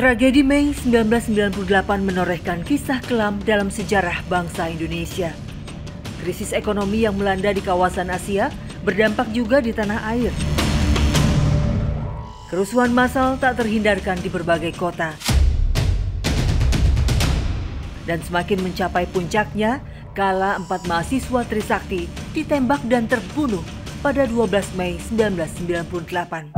Tragedi Mei 1998 menorehkan kisah kelam dalam sejarah bangsa Indonesia. Krisis ekonomi yang melanda di kawasan Asia berdampak juga di tanah air. Kerusuhan massal tak terhindarkan di berbagai kota. Dan semakin mencapai puncaknya kala 4 mahasiswa Trisakti ditembak dan terbunuh pada 12 Mei 1998.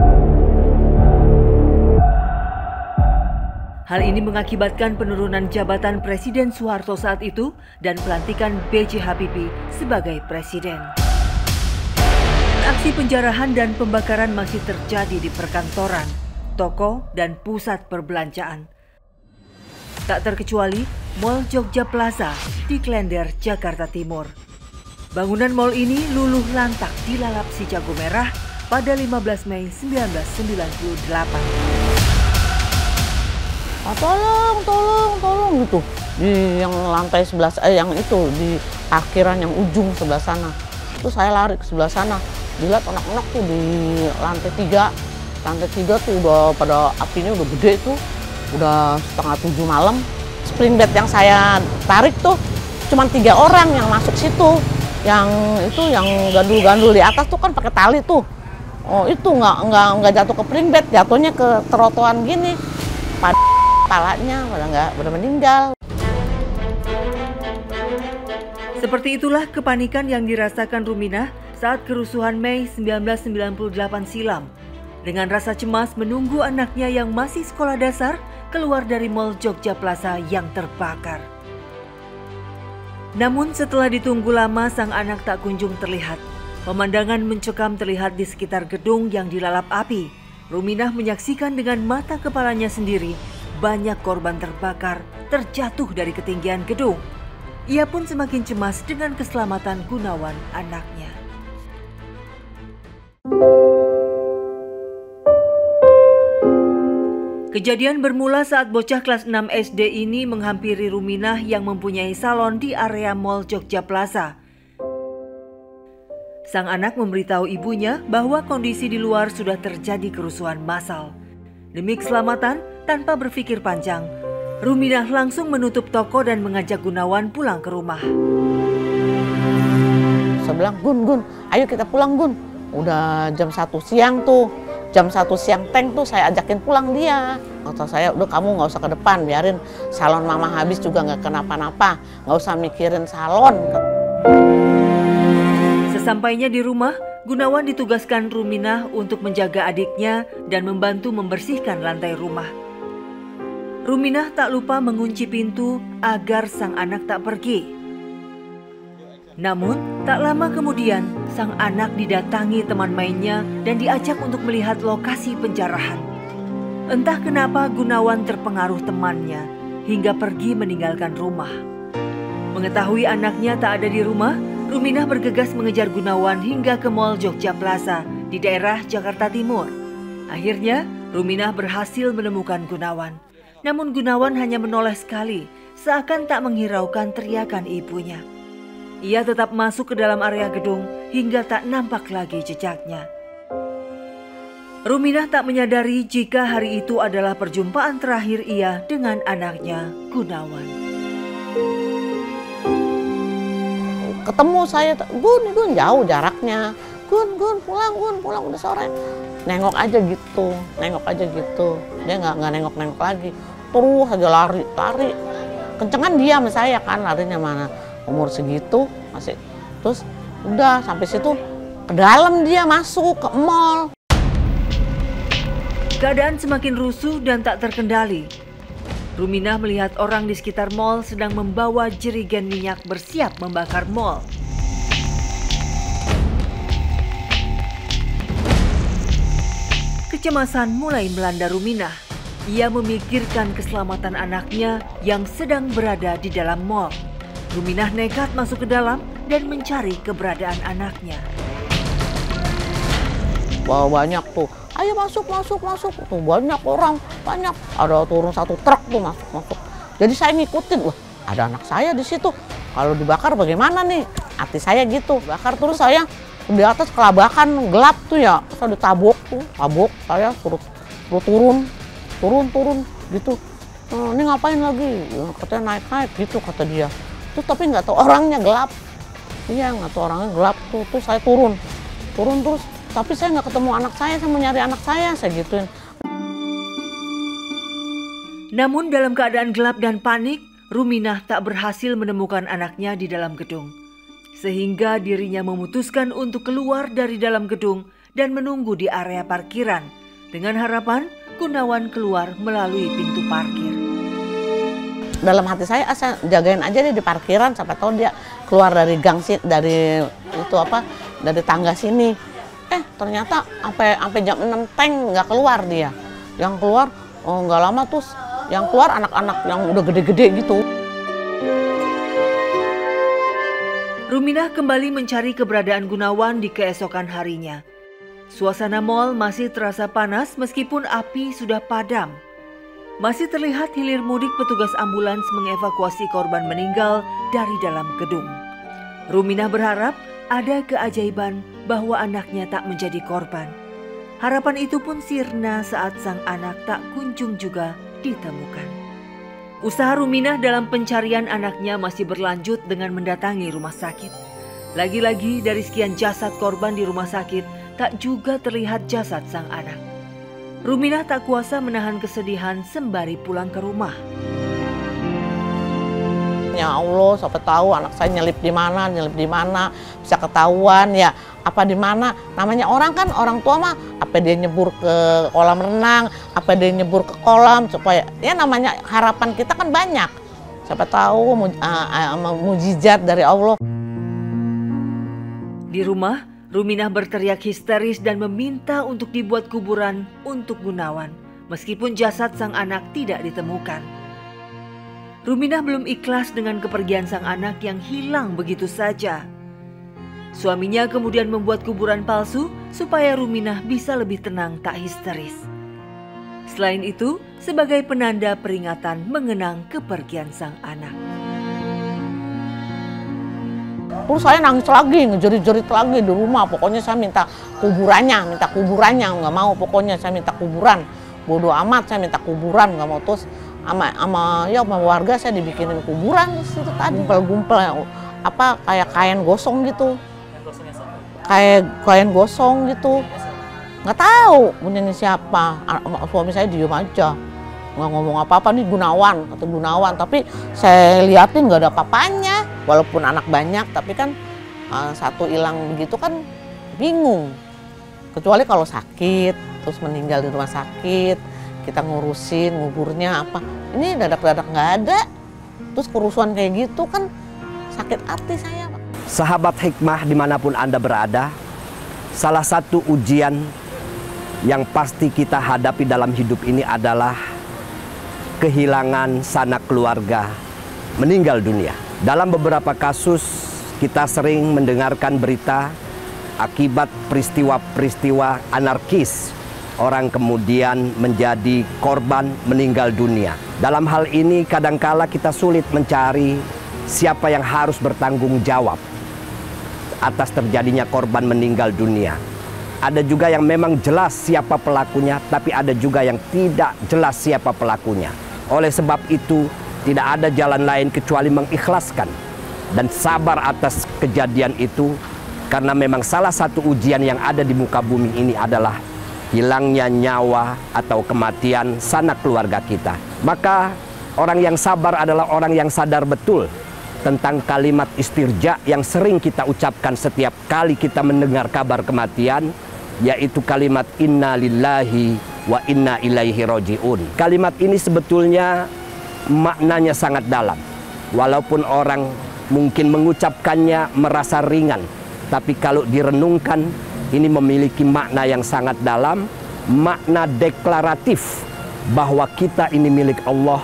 Hal ini mengakibatkan penurunan jabatan Presiden Soeharto saat itu dan pelantikan B.J. Habibie sebagai presiden. Aksi penjarahan dan pembakaran masih terjadi di perkantoran, toko, dan pusat perbelanjaan. Tak terkecuali Mall Jogja Plaza di Klender, Jakarta Timur. Bangunan mall ini luluh lantak dilalap si jago merah pada 15 Mei 1998. Tolong gitu. Di yang lantai sebelah yang itu di parkiran yang ujung sebelah sana. Itu saya lari ke sebelah sana. Dilihat anak-anak tuh di lantai 3. Lantai 3 tuh udah pada apinya udah gede tuh. Udah setengah 7 malam. Spring bed yang saya tarik tuh cuma 3 orang yang masuk situ. Yang itu yang gandul-gandul di atas tuh kan pakai tali tuh. Oh, itu nggak jatuh ke spring bed, jatuhnya ke trotoan gini. Kepalanya udah meninggal. Seperti itulah kepanikan yang dirasakan Ruminah saat kerusuhan Mei 1998 silam. Dengan rasa cemas menunggu anaknya yang masih sekolah dasar keluar dari Mall Jogja Plaza yang terbakar. Namun setelah ditunggu lama sang anak tak kunjung terlihat. Pemandangan mencekam terlihat di sekitar gedung yang dilalap api. Ruminah menyaksikan dengan mata kepalanya sendiri banyak korban terbakar terjatuh dari ketinggian gedung. Ia pun semakin cemas dengan keselamatan Gunawan anaknya. Kejadian bermula saat bocah kelas 6 SD ini menghampiri Ruminah yang mempunyai salon di area Mall Jogja Plaza. Sang anak memberitahu ibunya bahwa kondisi di luar sudah terjadi kerusuhan massal. Demi keselamatan, tanpa berpikir panjang, Ruminah langsung menutup toko dan mengajak Gunawan pulang ke rumah. Saya bilang, Gun, ayo kita pulang Gun. Udah jam 1 siang tuh, jam 1 siang teng tuh saya ajakin pulang dia. Kata saya, udah kamu nggak usah ke depan, biarin salon mama habis juga nggak kenapa-napa. Nggak usah mikirin salon. Sesampainya di rumah, Gunawan ditugaskan Ruminah untuk menjaga adiknya dan membantu membersihkan lantai rumah. Ruminah tak lupa mengunci pintu agar sang anak tak pergi. Namun, tak lama kemudian, sang anak didatangi teman mainnya dan diajak untuk melihat lokasi penjarahan. Entah kenapa Gunawan terpengaruh temannya hingga pergi meninggalkan rumah. Mengetahui anaknya tak ada di rumah, Ruminah bergegas mengejar Gunawan hingga ke Mall Jogja Plaza di daerah Jakarta Timur. Akhirnya, Ruminah berhasil menemukan Gunawan. Namun Gunawan hanya menoleh sekali, seakan tak menghiraukan teriakan ibunya. Ia tetap masuk ke dalam area gedung hingga tak nampak lagi jejaknya. Ruminah tak menyadari jika hari itu adalah perjumpaan terakhir ia dengan anaknya, Gunawan. Ketemu saya, Gun, jauh jaraknya. Gun, pulang udah sore. Nengok aja gitu. Dia nggak nengok lagi. Terus aja lari. Kencengan dia sama saya kan, larinya mana. Umur segitu masih. Terus udah sampai situ, ke dalam dia masuk ke mall. Keadaan semakin rusuh dan tak terkendali. Ruminah melihat orang di sekitar mall sedang membawa jerigen minyak bersiap membakar mall. Kecemasan mulai melanda Ruminah. Ia memikirkan keselamatan anaknya yang sedang berada di dalam mall. Ruminah nekat masuk ke dalam dan mencari keberadaan anaknya. Wah, banyak tuh. Ayo masuk. Tuh banyak orang, banyak. Ada turun 1 truk tuh masuk. Jadi saya ngikutin, wah ada anak saya di situ. Kalau dibakar bagaimana nih? Hati saya gitu. Bakar terus saya di atas kelabakan gelap tuh ya. Saya ditabok tuh, saya suruh turun. turun gitu. Ini ngapain lagi? Katanya naik gitu kata dia. Terus tapi nggak tahu orangnya gelap. Iya, nggak tahu orangnya gelap tuh. Terus saya turun terus. Tapi saya nggak ketemu anak saya mau nyari anak saya gituin. Namun dalam keadaan gelap dan panik, Ruminah tak berhasil menemukan anaknya di dalam gedung. Sehingga dirinya memutuskan untuk keluar dari dalam gedung dan menunggu di area parkiran dengan harapan Gunawan keluar melalui pintu parkir. Dalam hati saya jagain aja dia di parkiran, siapa tahu dia keluar dari gang dari tangga sini. Ternyata sampai jam 6 teng nggak keluar dia. Yang keluar nggak lama terus yang keluar anak-anak yang udah gede-gede gitu. Ruminah kembali mencari keberadaan Gunawan di keesokan harinya. Suasana mal masih terasa panas meskipun api sudah padam. Masih terlihat hilir mudik petugas ambulans mengevakuasi korban meninggal dari dalam gedung. Ruminah berharap ada keajaiban bahwa anaknya tak menjadi korban. Harapan itu pun sirna saat sang anak tak kunjung juga ditemukan. Usaha Ruminah dalam pencarian anaknya masih berlanjut dengan mendatangi rumah sakit. Lagi-lagi dari sekian jasad korban di rumah sakit, tak juga terlihat jasad sang anak. Ruminah tak kuasa menahan kesedihan sembari pulang ke rumah. Ya Allah, siapa tahu anak saya nyelip di mana, bisa ketahuan ya. Apa di mana? Namanya orang kan, orang tua mah apa dia nyebur ke kolam renang, apa dia nyebur ke kolam supaya ya namanya harapan kita kan banyak. Siapa tahu mujizat dari Allah. Di rumah, Ruminah berteriak histeris dan meminta untuk dibuat kuburan untuk Gunawan, meskipun jasad sang anak tidak ditemukan. Ruminah belum ikhlas dengan kepergian sang anak yang hilang begitu saja. Suaminya kemudian membuat kuburan palsu supaya Ruminah bisa lebih tenang tak histeris. Selain itu, sebagai penanda peringatan mengenang kepergian sang anak. Terus saya nangis lagi, ngejerit-jerit lagi di rumah. Pokoknya saya minta kuburannya, nggak mau. Pokoknya saya minta kuburan. Bodoh amat, saya minta kuburan, nggak mau. Terus sama warga saya dibikinin kuburan di situ tadi, gumpel-gumpel, kayak kain gosong gitu. Kayak kain gosong gitu. Nggak tahu punya siapa. Suami saya diem aja, nggak ngomong apa-apa. Nih Gunawan, kata Gunawan. Tapi saya liatin nggak ada apa-apanya. Walaupun anak banyak, tapi kan satu hilang begitu kan bingung. Kecuali kalau sakit, terus meninggal di rumah sakit, kita ngurusin nguburnya apa. Ini dadak-dadak nggak ada. Terus kerusuhan kayak gitu kan sakit hati saya, Pak. Sahabat hikmah dimanapun Anda berada, salah satu ujian yang pasti kita hadapi dalam hidup ini adalah kehilangan sanak keluarga meninggal dunia. Dalam beberapa kasus kita sering mendengarkan berita akibat peristiwa-peristiwa anarkis, orang kemudian menjadi korban meninggal dunia. Dalam hal ini kadangkala kita sulit mencari siapa yang harus bertanggung jawab atas terjadinya korban meninggal dunia. Ada juga yang memang jelas siapa pelakunya, tapi ada juga yang tidak jelas siapa pelakunya. Oleh sebab itu, tidak ada jalan lain kecuali mengikhlaskan dan sabar atas kejadian itu, karena memang salah satu ujian yang ada di muka bumi ini adalah hilangnya nyawa atau kematian sanak keluarga kita. Maka orang yang sabar adalah orang yang sadar betul tentang kalimat istirja yang sering kita ucapkan setiap kali kita mendengar kabar kematian, yaitu kalimat inna lillahi wa inna ilaihi roji'un. Kalimat ini sebetulnya maknanya sangat dalam. Walaupun orang mungkin mengucapkannya merasa ringan, tapi kalau direnungkan ini memiliki makna yang sangat dalam, makna deklaratif bahwa kita ini milik Allah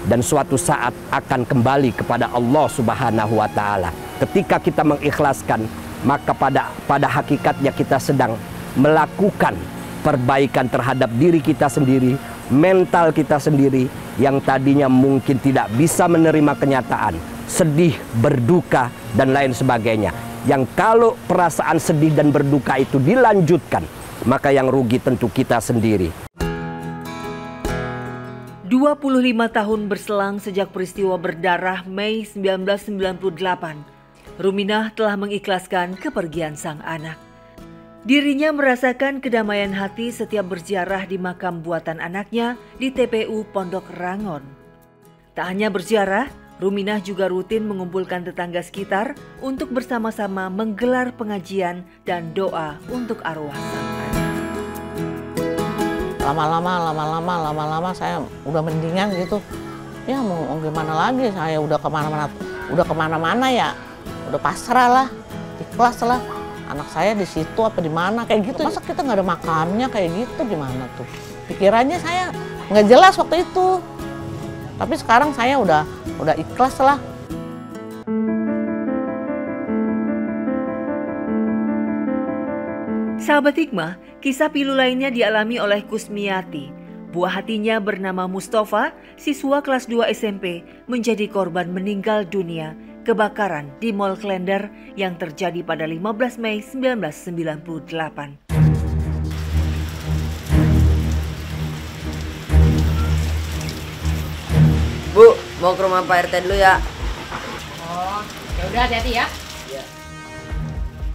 dan suatu saat akan kembali kepada Allah Subhanahu wa Ta'ala. Ketika kita mengikhlaskan, maka pada hakikatnya kita sedang melakukan perbaikan terhadap diri kita sendiri, mental kita sendiri yang tadinya mungkin tidak bisa menerima kenyataan, sedih, berduka, dan lain sebagainya. Yang kalau perasaan sedih dan berduka itu dilanjutkan, maka yang rugi tentu kita sendiri. 25 tahun berselang sejak peristiwa berdarah Mei 1998, Ruminah telah mengikhlaskan kepergian sang anak. Dirinya merasakan kedamaian hati setiap berziarah di makam buatan anaknya di TPU Pondok Rangon. Tak hanya berziarah, Ruminah juga rutin mengumpulkan tetangga sekitar untuk bersama-sama menggelar pengajian dan doa untuk arwah sang anak. Lama-lama saya udah mendingan gitu. Ya mau gimana lagi, saya udah kemana-mana ya. Udah pasrah lah, ikhlas lah. Anak saya di situ apa di mana kayak gitu. Masa kita nggak ada makamnya kayak gitu, gimana tuh? Pikirannya saya nggak jelas waktu itu. Tapi sekarang saya udah ikhlas lah. Sahabat Hikmah, kisah pilu lainnya dialami oleh Kusmiati. Buah hatinya bernama Mustafa, siswa kelas 2 SMP, menjadi korban meninggal dunia kebakaran di Mall Klender yang terjadi pada 15 Mei 1998. Bu, mau ke rumah Pak RT dulu ya. Oh, ya udah hati-hati ya.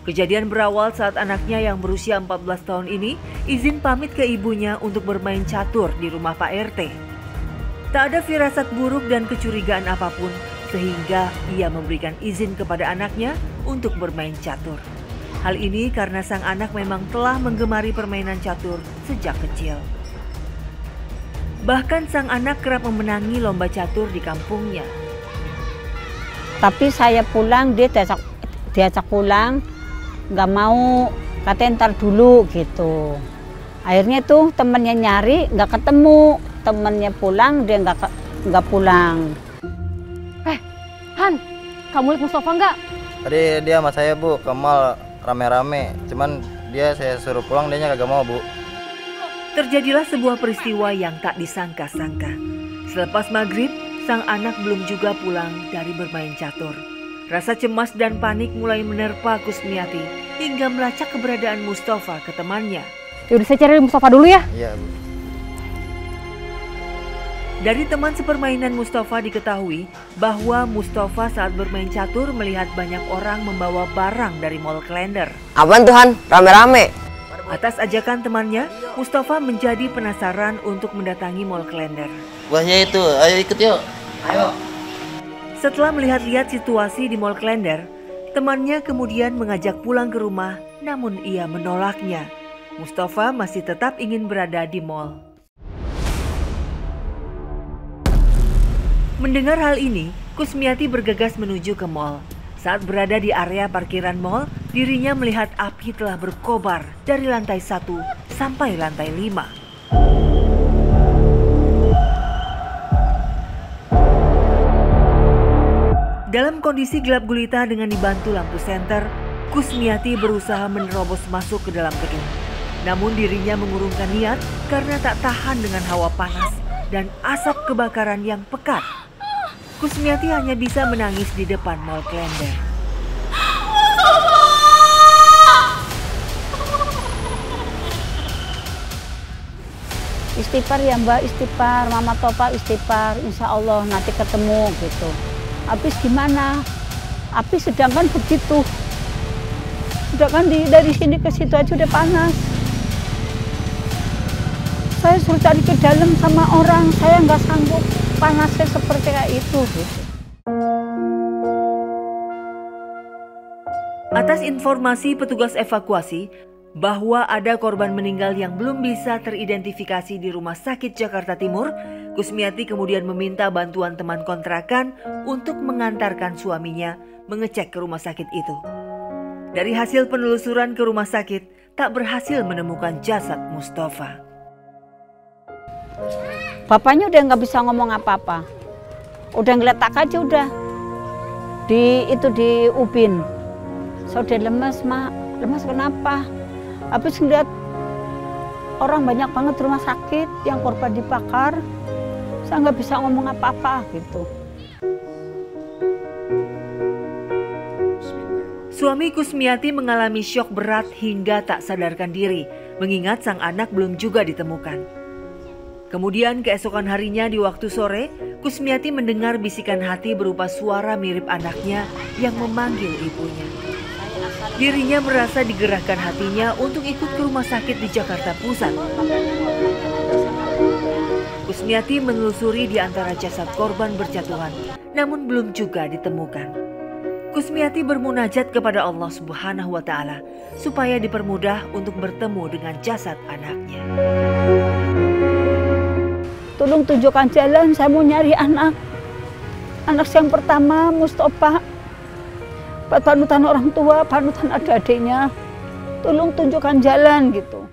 Kejadian berawal saat anaknya yang berusia 14 tahun ini izin pamit ke ibunya untuk bermain catur di rumah Pak RT. Tak ada firasat buruk dan kecurigaan apapun sehingga ia memberikan izin kepada anaknya untuk bermain catur. Hal ini karena sang anak memang telah menggemari permainan catur sejak kecil. Bahkan sang anak kerap memenangi lomba catur di kampungnya. Tapi saya pulang, diajak pulang, nggak mau, katanya ntar dulu gitu. Akhirnya tuh temennya nyari, nggak ketemu. Temennya pulang, dia nggak pulang. Han, kamu lihat Mustafa nggak? Tadi dia sama saya Bu, ke mall rame-rame. Cuman saya suruh pulang, dia kagak mau Bu. Terjadilah sebuah peristiwa yang tak disangka-sangka. Selepas maghrib, sang anak belum juga pulang dari bermain catur. Rasa cemas dan panik mulai menerpa Kusmiati hingga melacak keberadaan Mustafa ke temannya. Yaudah saya cari Mustafa dulu ya. Iya Bu. Dari teman sepermainan Mustafa diketahui bahwa Mustafa saat bermain catur melihat banyak orang membawa barang dari Mall Klender. Apaan tuh Han? Rame-rame. Atas ajakan temannya, Mustafa menjadi penasaran untuk mendatangi Mall Klender. Buahnya itu, ayo ikut yuk. Ayo. Setelah melihat-lihat situasi di Mall Klender, temannya kemudian mengajak pulang ke rumah, namun ia menolaknya. Mustafa masih tetap ingin berada di mall. Mendengar hal ini, Kusmiati bergegas menuju ke mall. Saat berada di area parkiran mall, dirinya melihat api telah berkobar dari lantai 1 sampai lantai 5. Dalam kondisi gelap gulita dengan dibantu lampu senter, Kusmiati berusaha menerobos masuk ke dalam gedung. Namun dirinya mengurungkan niat karena tak tahan dengan hawa panas dan asap kebakaran yang pekat. Kusmiati hanya bisa menangis di depan Mall Klender. Istighfar ya Mbak, istighfar, Mama Topa istighfar, insya Allah nanti ketemu gitu. Habis gimana? Habis sedangkan begitu. Sedangkan dari sini ke situ aja udah panas. Saya suruh cari ke dalam sama orang, saya nggak sanggup panasnya seperti kayak itu. Atas informasi petugas evakuasi bahwa ada korban meninggal yang belum bisa teridentifikasi di Rumah Sakit Jakarta Timur, Kusmiati kemudian meminta bantuan teman kontrakan untuk mengantarkan suaminya mengecek ke rumah sakit itu. Dari hasil penelusuran ke rumah sakit, tak berhasil menemukan jasad Mustafa. Bapaknya udah nggak bisa ngomong apa-apa, udah ngeletak aja udah di ubin. Saya udah lemas Mak, lemas kenapa? Habis ngeliat orang banyak banget di rumah sakit yang korban dibakar, saya nggak bisa ngomong apa-apa gitu. Suami Kusmiati mengalami syok berat hingga tak sadarkan diri, mengingat sang anak belum juga ditemukan. Kemudian keesokan harinya di waktu sore, Kusmiati mendengar bisikan hati berupa suara mirip anaknya yang memanggil ibunya. Dirinya merasa digerakkan hatinya untuk ikut ke rumah sakit di Jakarta Pusat. Kusmiati menelusuri di antara jasad korban berjatuhan, namun belum juga ditemukan. Kusmiati bermunajat kepada Allah Subhanahu wa Ta'ala supaya dipermudah untuk bertemu dengan jasad anaknya. Tolong tunjukkan jalan, saya mau nyari anak. Anak yang pertama, Mustafa. Panutan orang tua, panutan adik-adiknya. Tolong tunjukkan jalan gitu.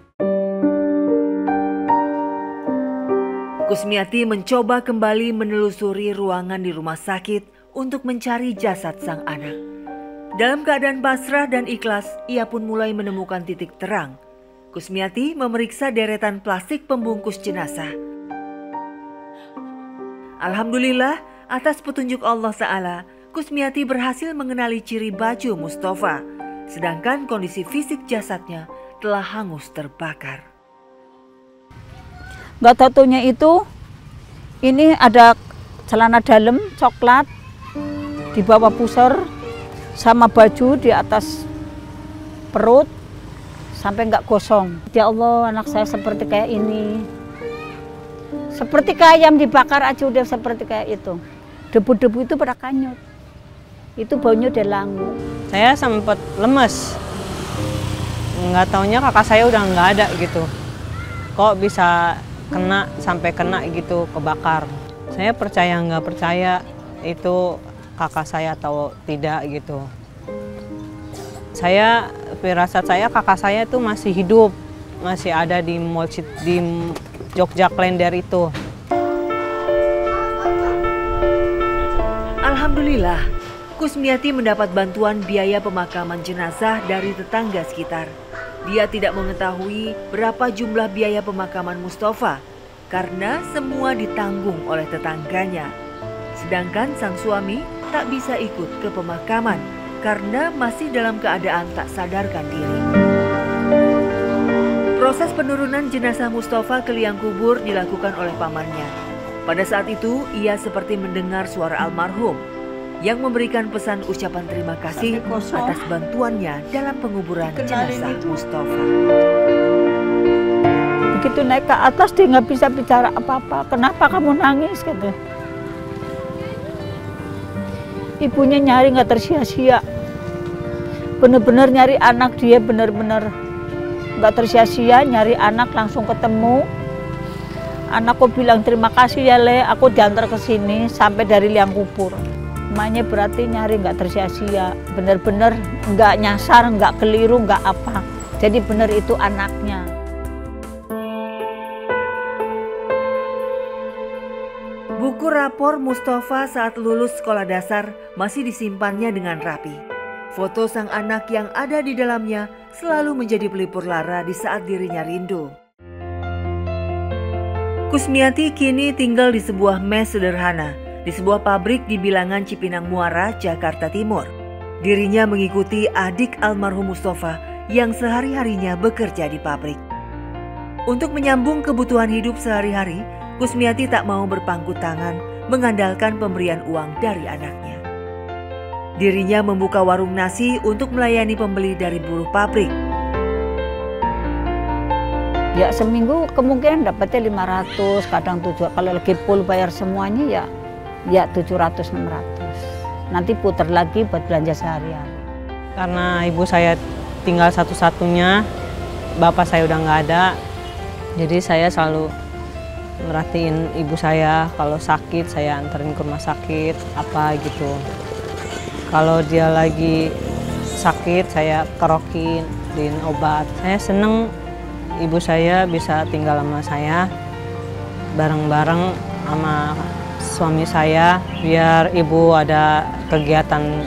Kusmiati mencoba kembali menelusuri ruangan di rumah sakit untuk mencari jasad sang anak. Dalam keadaan pasrah dan ikhlas, ia pun mulai menemukan titik terang. Kusmiati memeriksa deretan plastik pembungkus jenazah. Alhamdulillah, atas petunjuk Allah Ta'ala, Kusmiati berhasil mengenali ciri baju Mustafa, sedangkan kondisi fisik jasadnya telah hangus terbakar. Gak taunya itu, ini ada celana dalam coklat, di bawah pusar, sama baju di atas perut, sampai nggak gosong. Ya Allah, anak saya seperti kayak ini. Seperti kayak ayam dibakar aja udah seperti kayak itu. Debu-debu itu pada kanyut. Itu baunya udah langu. Saya sempat lemes. Nggak taunya kakak saya udah nggak ada gitu. Kok bisa kena sampai kena gitu, kebakar. Saya percaya nggak percaya itu kakak saya atau tidak gitu. Firasat saya kakak saya itu masih hidup, masih ada di masjid di Jogja Klender itu. Alhamdulillah, Kusmiati mendapat bantuan biaya pemakaman jenazah dari tetangga sekitar. Dia tidak mengetahui berapa jumlah biaya pemakaman Mustafa karena semua ditanggung oleh tetangganya. Sedangkan sang suami tak bisa ikut ke pemakaman karena masih dalam keadaan tak sadarkan diri. Proses penurunan jenazah Mustafa ke liang kubur dilakukan oleh pamannya. Pada saat itu, ia seperti mendengar suara almarhum yang memberikan pesan ucapan terima kasih atas bantuannya dalam penguburan jenazah Mustafa. Begitu naik ke atas dia nggak bisa bicara apa-apa. Kenapa kamu nangis? Gitu. Ibunya nyari nggak tersia-sia. Bener-bener nyari anak dia, bener-bener nggak tersia-sia, nyari anak langsung ketemu. Anakku bilang terima kasih ya Le, aku diantar ke sini sampai dari liang kubur. Emaknya berarti nyari nggak tersia-sia, bener-bener nggak nyasar, nggak keliru, nggak apa. Jadi bener itu anaknya. Buku rapor Mustafa saat lulus sekolah dasar masih disimpannya dengan rapi. Foto sang anak yang ada di dalamnya selalu menjadi pelipur lara di saat dirinya rindu. Kusmiati kini tinggal di sebuah mes sederhana, di sebuah pabrik di bilangan Cipinang Muara, Jakarta Timur. Dirinya mengikuti adik almarhum Mustafa yang sehari-harinya bekerja di pabrik. Untuk menyambung kebutuhan hidup sehari-hari, Kusmiati tak mau berpangku tangan mengandalkan pemberian uang dari anaknya. Dirinya membuka warung nasi untuk melayani pembeli dari buruh pabrik. Ya seminggu kemungkinan dapatnya 500, kadang 7. Kalau lagi full bayar semuanya ya 700-600. Nanti putar lagi buat belanja sehari-hari. Karena ibu saya tinggal satu-satunya, bapak saya udah nggak ada. Jadi saya selalu merhatiin ibu saya, kalau sakit saya anterin ke rumah sakit apa gitu. Kalau dia lagi sakit saya kerokin, beliin obat. Saya seneng ibu saya bisa tinggal sama saya bareng-bareng sama suami saya, biar ibu ada kegiatan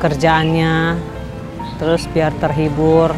kerjaannya, terus biar terhibur.